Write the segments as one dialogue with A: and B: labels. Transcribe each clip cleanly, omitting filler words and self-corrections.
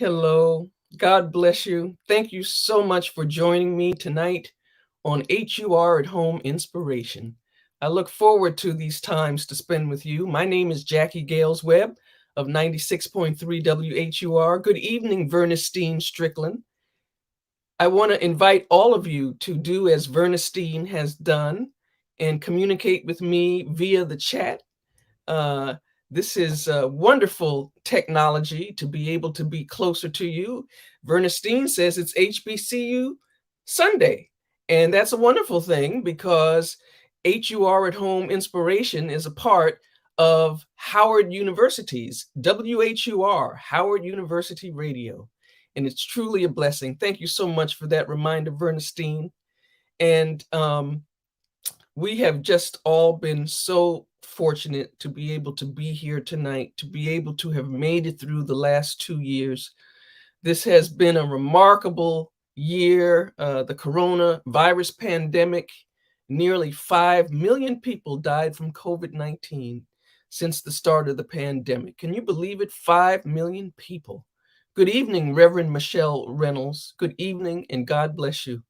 A: Hello. God bless you. Thank you so much for joining me tonight on HUR at Home Inspiration. I look forward to these times to spend with you. My name is Jacquie Gales Webb of 96.3 WHUR. Good evening, Vernestine Strickland. I want to invite all of you to do as Vernestine has done and communicate with me via the chat. Uh, this is wonderful technology to be able to be closer to you. Vernestine says it's HBCU Sunday. And that's a wonderful thing because HUR at Home Inspiration is a part of Howard University's WHUR, Howard University Radio. And it's truly a blessing. Thank you so much for that reminder, Vernestine. And we have just all been so fortunate to be able to be here tonight, to be able to have made it through the last 2 years. This has been a remarkable year. The coronavirus pandemic, nearly 5 million people died from COVID-19 since the start of the pandemic. Can you believe it? 5 million people. Good evening, Reverend Michelle Reynolds. Good evening, and God bless you.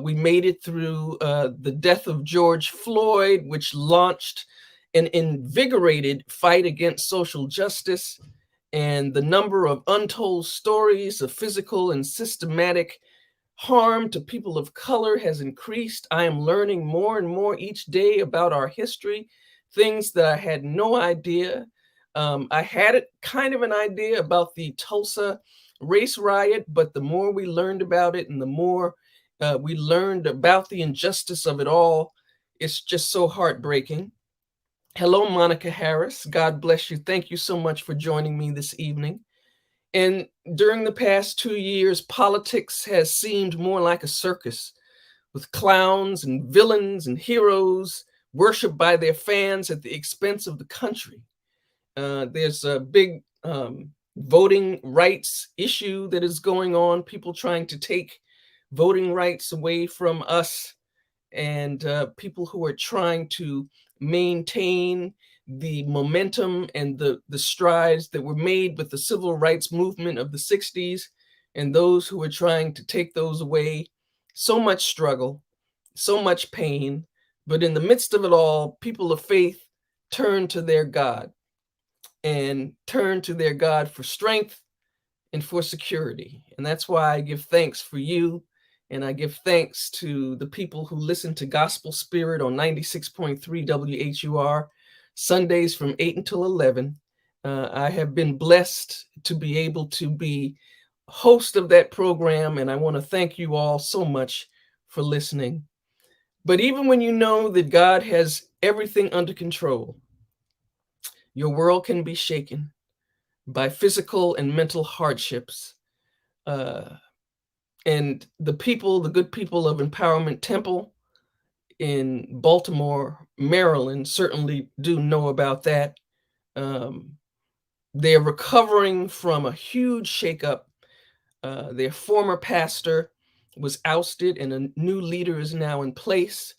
A: We made it through the death of George Floyd, which launched an invigorated fight against social justice, and the number of untold stories of physical and systematic harm to people of color has increased. I am learning more and more each day about our history, things that I had no idea. I had kind of an idea about the Tulsa race riot, but the more we learned about it and the more we learned about the injustice of it all, it's just so heartbreaking. Hello, Monica Harris. God bless you. Thank you so much for joining me this evening. And during the past 2 years, politics has seemed more like a circus with clowns and villains and heroes worshiped by their fans at the expense of the country. There's a big voting rights issue that is going on, people trying to take voting rights away from us, and people who are trying to maintain the momentum and the strides that were made with the civil rights movement of the 60s, and those who are trying to take those away. So much struggle, so much pain, but in the midst of it all, people of faith turn to their God and turn to their God for strength and for security. And that's why I give thanks for you. And I give thanks to the people who listen to Gospel Spirit on 96.3 WHUR, Sundays from 8 until 11. I have been blessed to be able to be host of that program, and I want to thank you all so much for listening. But even when you know that God has everything under control, your world can be shaken by physical and mental hardships. And the good people of Empowerment Temple in Baltimore, Maryland, certainly do know about that. They're recovering from a huge shakeup. Their former pastor was ousted and a new leader is now in place.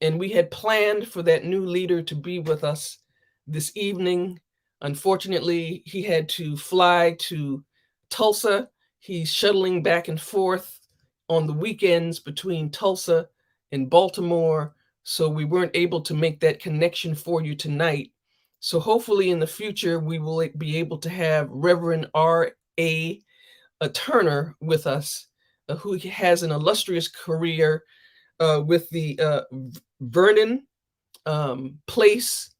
A: And we had planned for that new leader to be with us this evening. Unfortunately, he had to fly to Tulsa. He's shuttling back and forth on the weekends between Tulsa and Baltimore, so we weren't able to make that connection for you tonight. So hopefully in the future, we will be able to have Reverend R.A. Turner with us, who has an illustrious career with the Vernon Place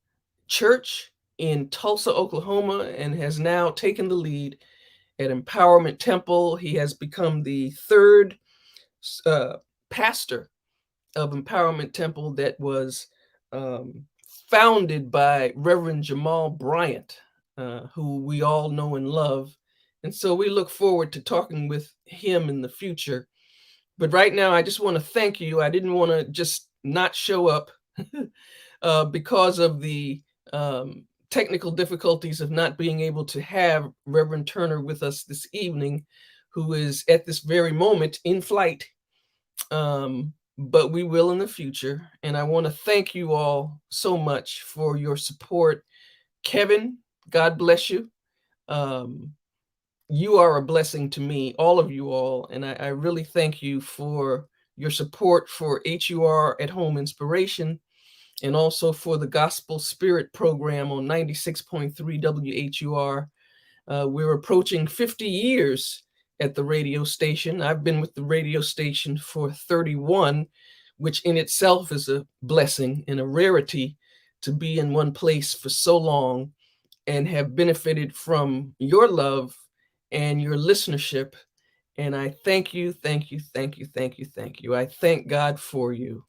A: Church in Tulsa, Oklahoma, and has now taken the lead at Empowerment Temple. He has become the third pastor of Empowerment Temple that was founded by Reverend Jamal Bryant, who we all know and love. And so we look forward to talking with him in the future. But right now, I just want to thank you. I didn't want to just not show up because of the technical difficulties of not being able to have Reverend Turner with us this evening, who is at this very moment in flight. But we will in the future. And I want to thank you all so much for your support. Kevin, God bless you. You are a blessing to me, all of you all, and I really thank you for your support for HUR at Home Inspiration, and also for the Gospel Spirit program on 96.3 WHUR. We're approaching 50 years at the radio station. I've been with the radio station for 31, which in itself is a blessing and a rarity to be in one place for so long and have benefited from your love and your listenership. And I thank you, thank you, thank you, thank you, thank you. I thank God for you.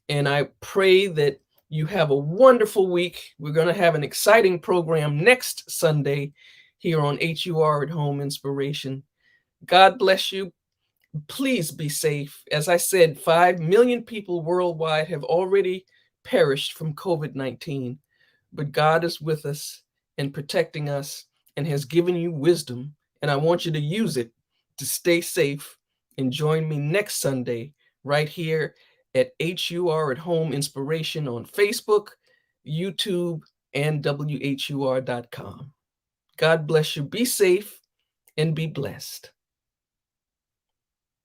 A: And I pray that you have a wonderful week. We're going to have an exciting program next Sunday here on HUR at Home Inspiration. God bless you. Please be safe. As I said, 5 million people worldwide have already perished from COVID-19, but God is with us and protecting us and has given you wisdom. And I want you to use it to stay safe and join me next Sunday right here at HUR at Home Inspiration on Facebook, YouTube, and WHUR.com. God bless you. Be safe and be blessed.